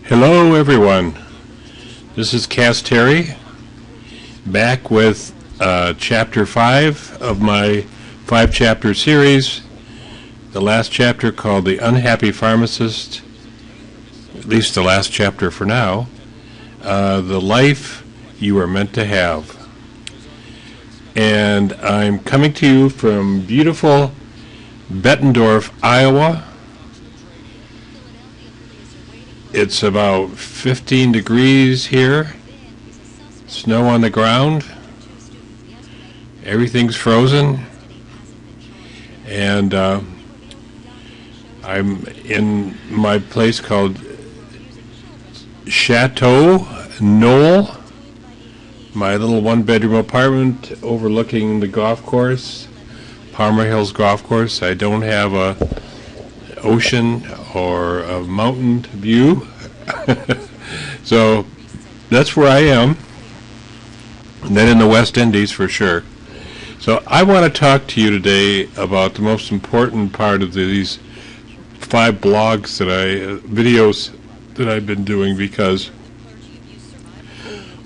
Hello everyone, this is Cass Terry, back with chapter 5 of my 5-chapter series, the last chapter called The Unhappy Pharmacist, at least the last chapter for now, the life you are meant to have. And I'm coming to you from beautiful Bettendorf, Iowa. It's about 15 degrees here, snow on the ground, everything's frozen, and I'm in my place called Chateau Knoll, my little one-bedroom apartment overlooking the golf course, Palmer Hills Golf Course. I don't have a ocean or a mountain view, so that's where I am, and then in the West Indies for sure. So I want to talk to you today about the most important part of these 5 blogs that videos that I've been doing, because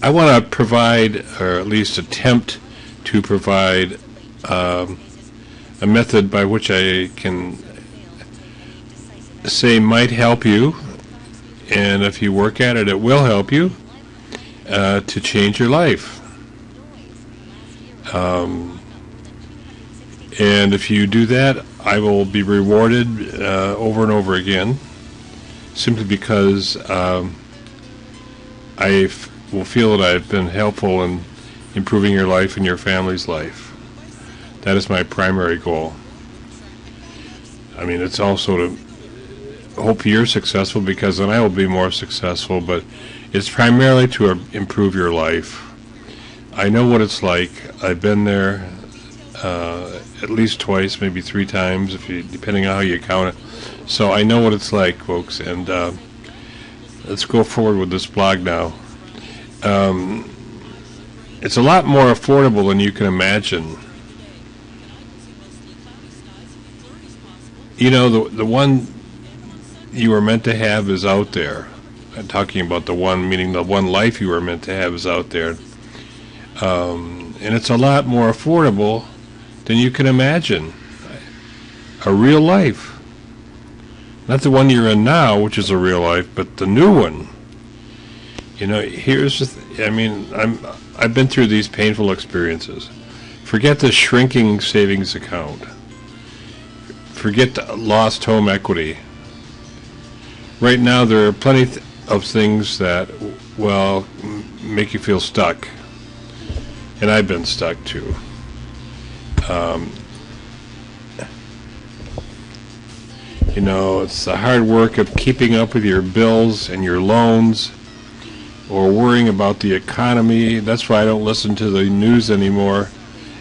I want to provide, or at least attempt to provide, a method by which I can say might help you, and if you work at it, it will help you to change your life. And if you do that, I will be rewarded over and over again, simply because I will feel that I've been helpful in improving your life and your family's life. That is my primary goal. I mean, it's also to hope you're successful, because then I will be more successful, but it's primarily to improve your life. I know what it's like. I've been there at least twice, maybe 3 times, depending on how you count it. So I know what it's like, folks, and let's go forward with this blog now. It's a lot more affordable than you can imagine. You know, the one you were meant to have is out there. I'm talking about the one, meaning the one life you were meant to have is out there. And it's a lot more affordable than you can imagine. A real life. Not the one you're in now, which is a real life, but the new one. You know, here's the I've been through these painful experiences. Forget the shrinking savings account. Forget the lost home equity. Right now, there are plenty of things that, well, make you feel stuck. And I've been stuck, too. You know, it's the hard work of keeping up with your bills and your loans, or worrying about the economy. That's why I don't listen to the news anymore.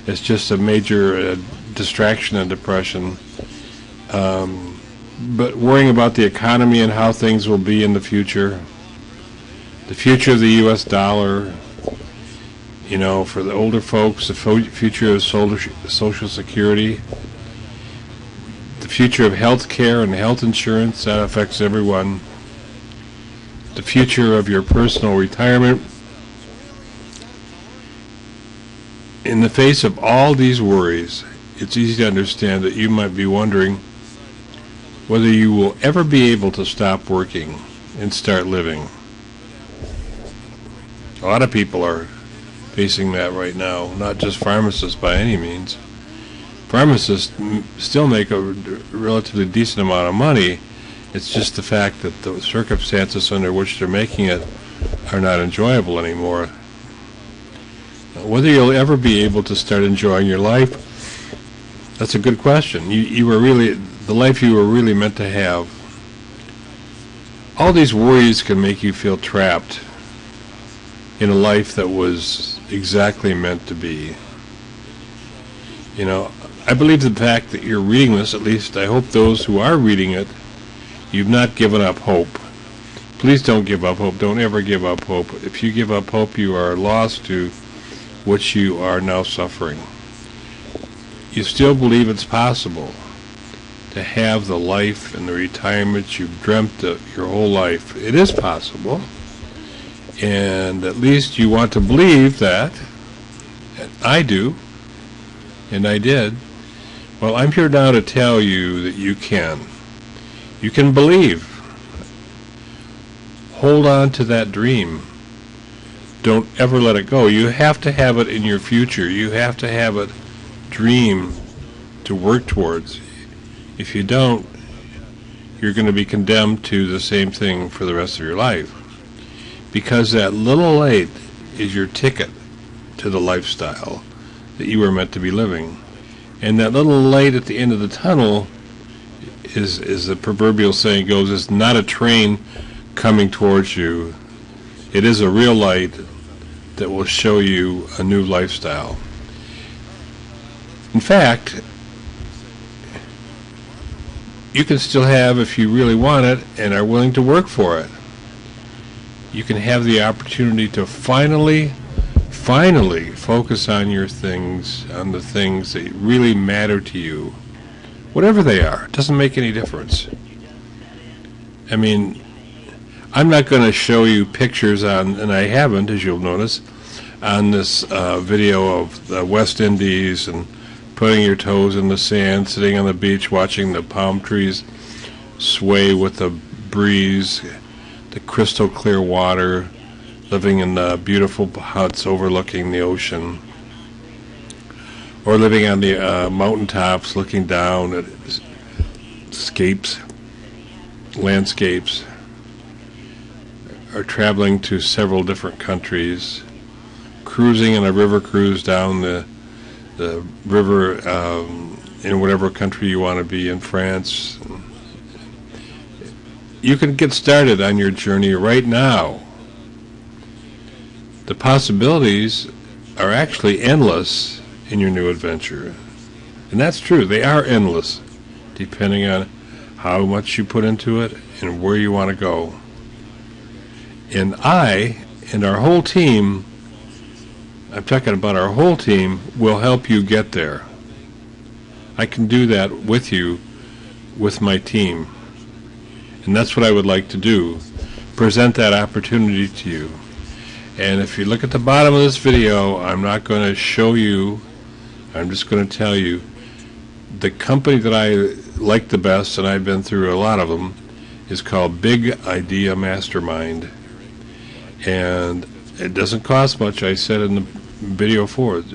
It's just a major distraction and depression. But worrying about the economy and how things will be in the future of the U.S. dollar, you know, for the older folks, the future of Social Security, the future of health care and health insurance, that affects everyone, the future of your personal retirement. In the face of all these worries, it's easy to understand that you might be wondering whether you will ever be able to stop working and start living. A lot of people are facing that right now, not just pharmacists by any means. Pharmacists still make a relatively decent amount of money. It's just the fact that the circumstances under which they're making it are not enjoyable anymore. Whether you'll ever be able to start enjoying your life, that's a good question. You were really the life you were really meant to have. All these worries can make you feel trapped in a life that was exactly meant to be. You know, I believe the fact that you're reading this, at least I hope those who are reading it, you've not given up hope. Please don't give up hope. Don't ever give up hope. If you give up hope, you are lost to what you are now suffering. You still believe it's possible. to have the life and the retirement you've dreamt of your whole life. It is possible, and at least you want to believe that. I do, and I did. Well, I'm here now to tell you that you can. You can believe. Hold on to that dream. Don't ever let it go. You have to have it in your future. You have to have a dream to work towards. If you don't, you're going to be condemned to the same thing for the rest of your life. Because that little light is your ticket to the lifestyle that you were meant to be living. And that little light at the end of the tunnel is, as the proverbial saying goes, is not a train coming towards you. It is a real light that will show you a new lifestyle. In fact, you can still have, if you really want it and are willing to work for it, you can have the opportunity to finally focus on your things, on the things that really matter to you. Whatever they are, it doesn't make any difference. I mean, I'm not going to show you pictures on, and I haven't, as you'll notice, on this video of the West Indies and putting your toes in the sand, sitting on the beach, watching the palm trees sway with the breeze, the crystal clear water, living in the beautiful huts overlooking the ocean, or living on the mountaintops looking down at landscapes, or traveling to several different countries, cruising in a river cruise down the river in whatever country you want to be, in France. You can get started on your journey right now. The possibilities are actually endless in your new adventure. And that's true, they are endless, depending on how much you put into it and where you want to go. And I and our whole team, I'm talking about our whole team, will help you get there. I can do that with you, with my team. And that's what I would like to do, present that opportunity to you. And if you look at the bottom of this video, I'm not going to show you, I'm just going to tell you, the company that I like the best, and I've been through a lot of them, is called Big Idea Mastermind. And it doesn't cost much. I said in the video for it.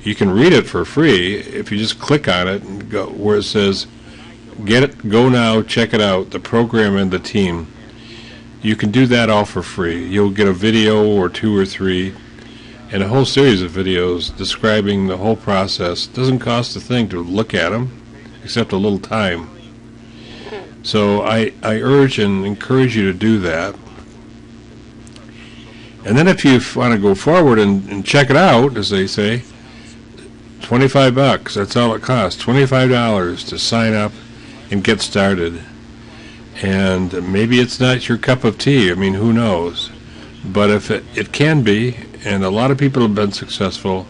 You can read it for free if you just click on it and go where it says get it, go now, check it out, the program and the team. You can do that all for free. You'll get a video or 2 or 3 and a whole series of videos describing the whole process. It doesn't cost a thing to look at them except a little time. So I urge and encourage you to do that. And then if you want to go forward and check it out, as they say, $25, that's all it costs, $25 to sign up and get started. And maybe it's not your cup of tea, I mean, who knows? But if it can be, and a lot of people have been successful,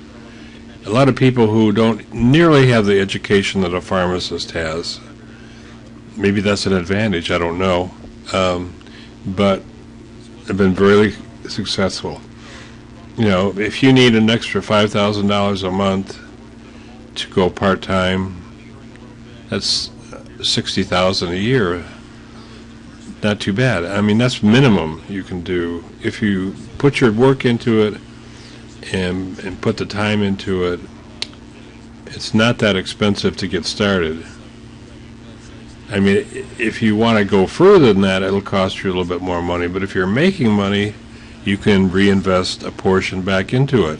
a lot of people who don't nearly have the education that a pharmacist has. Maybe that's an advantage, I don't know. But have been very successful. You know, if you need an extra $5,000 a month to go part-time, that's $60,000 a year. Not too bad. I mean, that's minimum you can do if you put your work into it and put the time into it. It's not that expensive to get started. I mean, if you want to go further than that, it'll cost you a little bit more money. But if you're making money, you can reinvest a portion back into it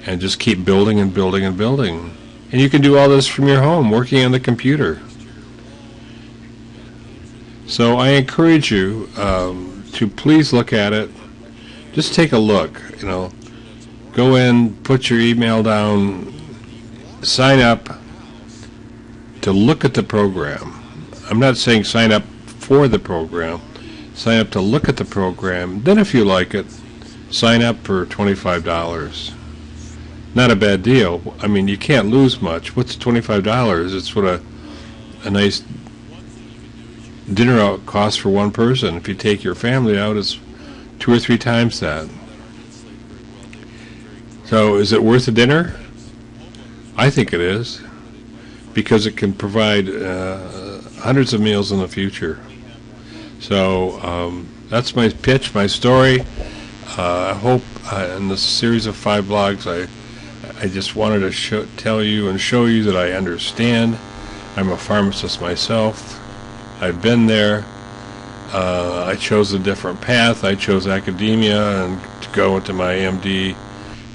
and just keep building and building and building. And you can do all this from your home, working on the computer. So I encourage you to please look at it. Just take a look, you know. Go in, put your email down, sign up to look at the program. I'm not saying sign up for the program. Sign up to look at the program. Then if you like it, sign up for $25. not a bad deal. I mean, you can't lose much. What's $25? It's what a nice dinner out costs for one person. If you take your family out, it's 2 or 3 times that. So is it worth a dinner? I think it is, because it can provide hundreds of meals in the future. So that's my pitch, my story. I hope in this series of 5 blogs, I just wanted to tell you and show you that I understand. I'm a pharmacist myself. I've been there. I chose a different path. I chose academia and to go into my MD,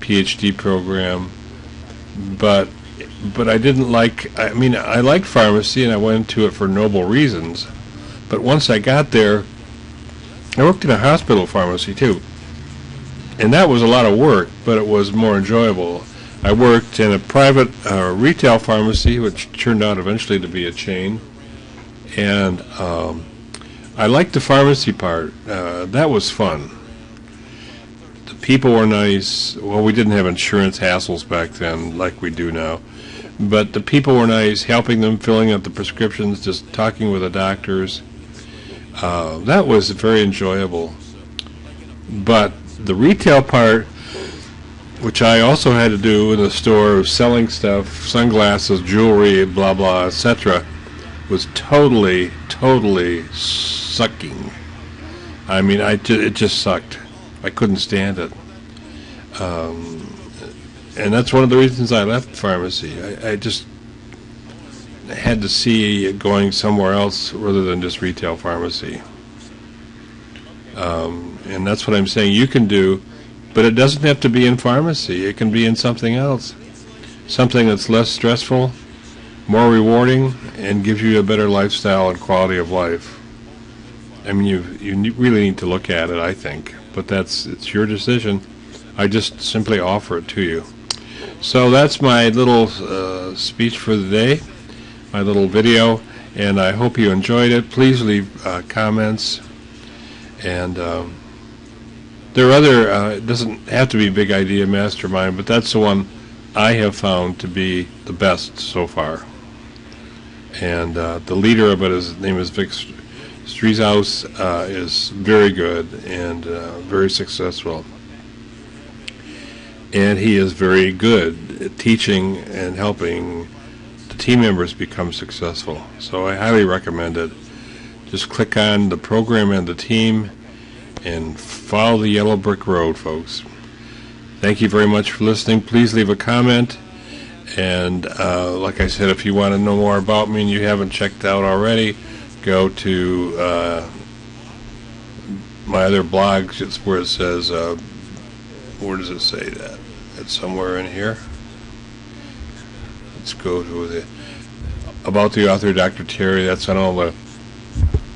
PhD program. But I didn't like, I mean, I liked pharmacy and I went into it for noble reasons. But once I got there, I worked in a hospital pharmacy too. And that was a lot of work, but it was more enjoyable. I worked in a private retail pharmacy, which turned out eventually to be a chain. And I liked the pharmacy part. That was fun. The people were nice. Well, we didn't have insurance hassles back then like we do now. But the people were nice, helping them, filling out the prescriptions, just talking with the doctors. That was very enjoyable. But the retail part, which I also had to do in the store, selling stuff, sunglasses, jewelry, blah, blah, etc., was totally sucking. I mean, it just sucked. I couldn't stand it. And that's one of the reasons I left pharmacy. I just had to see going somewhere else rather than just retail pharmacy. And that's what I'm saying you can do, but it doesn't have to be in pharmacy. It can be in something else. Something that's less stressful, more rewarding, and gives you a better lifestyle and quality of life. I mean, you really need to look at it, I think, but it's your decision. I just simply offer it to you. So that's my little speech for the day, my little video, and I hope you enjoyed it. Please leave comments, and there are other, it doesn't have to be Big Idea Mastermind, but that's the one I have found to be the best so far. And the leader of it, his name is Vic Streishaus, is very good and very successful. And he is very good at teaching and helping the team members become successful. So I highly recommend it. Just click on the program and the team and follow the yellow brick road, folks. Thank you very much for listening. Please leave a comment. And like I said, if you want to know more about me and you haven't checked out already, go to my other blogs. It's where it says, where does it say that? It's somewhere in here. Let's go to the About the Author, Dr. Terry. That's on all the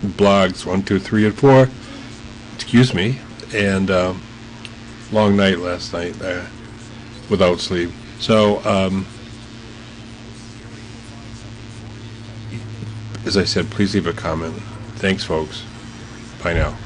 blogs, 1, 2, 3, and 4. Excuse me. And long night last night without sleep. So, as I said, please leave a comment. Thanks, folks. Bye now.